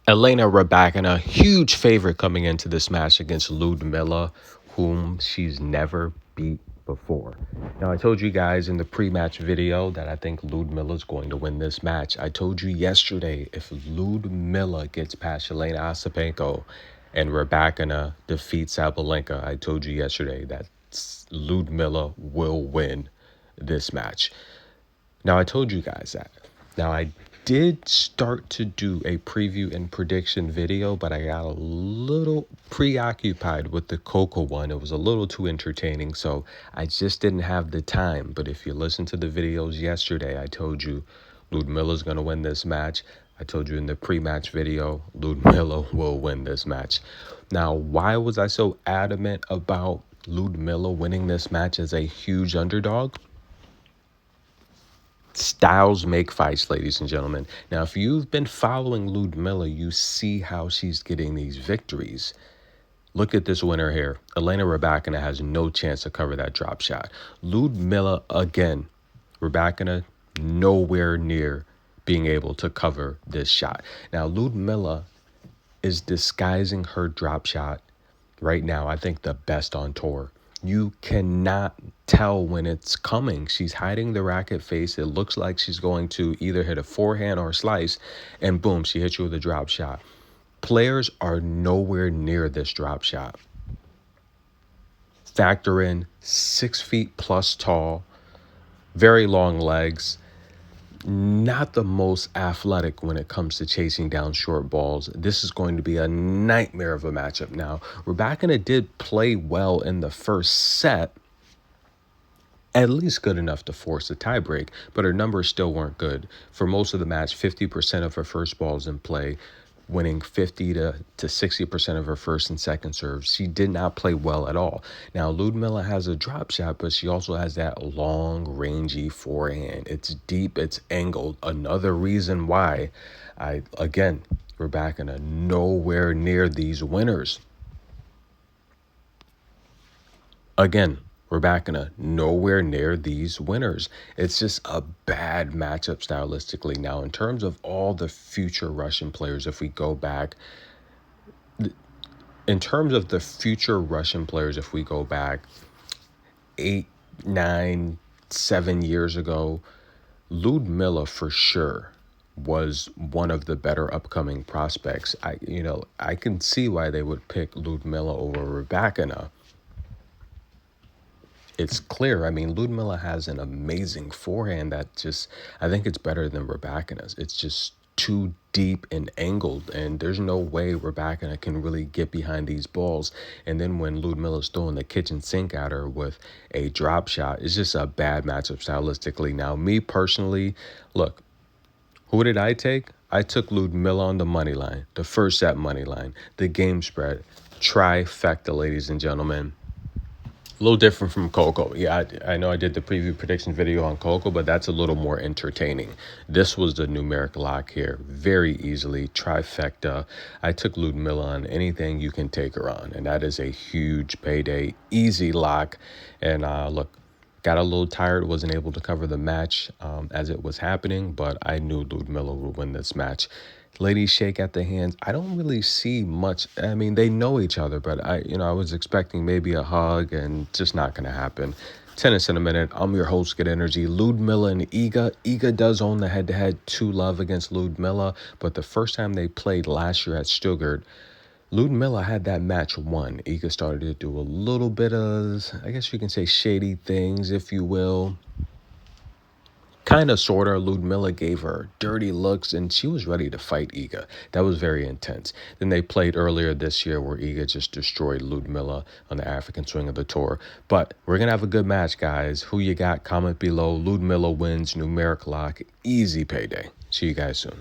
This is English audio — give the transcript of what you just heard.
Elena Rybakina, huge favorite coming into this match against Liudmila, whom she's never beat before. Now, I told you guys in the pre-match video that I think Liudmila is going to win this match. I told you yesterday if Liudmila gets past Elena Ostapenko and Rybakina defeats Sabalenka, I told you yesterday that Liudmila will win this match. Now, I told you guys that. Now, I did start to do a preview and prediction video, but I got a little preoccupied with the Coco one. It was a little too entertaining, so I just didn't have the time. But if you listen to the videos yesterday, I told you Liudmila's going to win this match. I told you in the pre-match video, Liudmila will win this match. Now, why was I so adamant about Liudmila winning this match as a huge underdog? Styles make fights, ladies and gentlemen. Now, if you've been following Liudmila, you see how she's getting these victories. Look at this winner here. Elena Rybakina has no chance to cover that drop shot. Liudmila again. Rybakina nowhere near being able to cover this shot. Now, Liudmila is disguising her drop shot right now, I think the best on tour. You cannot tell when it's coming. She's hiding the racket face. It looks like she's going to either hit a forehand or a slice, and boom, she hits you with a drop shot. Players are nowhere near this drop shot. Factor in 6 feet plus tall, very long legs, not the most athletic when it comes to chasing down short balls. This is going to be a nightmare of a matchup. Now, Rybakina did play well in the first set, at least good enough to force a tiebreak, but her numbers still weren't good. For most of the match, 50% of her first balls in play, winning 50 to 60% of her first and second serves. She did not play well at all. Now, Liudmila has a drop shot, but she also has that long, rangy forehand. It's deep, it's angled. Another reason why Rybakina nowhere near these winners. Again, Rybakina nowhere near these winners. It's just a bad matchup stylistically. Now, in terms of all the future Russian players, if we go back, in terms of the future Russian players, if we go back 8, 9, 7 years ago, Liudmila for sure was one of the better upcoming prospects. I can see why they would pick Liudmila over Rybakina. It's clear. I mean, Liudmila has an amazing forehand that I think it's better than Rybakina's. It's just too deep and angled, and there's no way Rybakina can really get behind these balls. And then when Liudmila's throwing the kitchen sink at her with a drop shot, it's just a bad matchup stylistically. Now, me personally, look, who did I take? I took Liudmila on the money line, the first set money line, the game spread, trifecta, ladies and gentlemen. A little different from Coco. Yeah, I know I did the preview prediction video on Coco, but that's a little more entertaining. This was the numeric lock here. Very easily, trifecta. I took Liudmila on anything you can take her on, and that is a huge payday. Easy lock. And look, got a little tired, wasn't able to cover the match as it was happening, but I knew Liudmila would win this match. Ladies shake at the hands. I don't really see much. I mean, they know each other, but I was expecting maybe a hug, and just not going to happen. Tennis in a minute. I'm your host, Good Energy. Liudmila and Iga. Iga does own the head-to-head 2-love against Liudmila, but the first time they played last year at Stuttgart, Liudmila had that match won. Iga started to do a little bit of, I guess you can say, shady things, if you will. Kind of, sort of. Liudmila gave her dirty looks, and she was ready to fight Iga. That was very intense. Then they played earlier this year where Iga just destroyed Liudmila on the African swing of the tour. But we're going to have a good match, guys. Who you got? Comment below. Liudmila wins, numeric lock, easy payday. See you guys soon.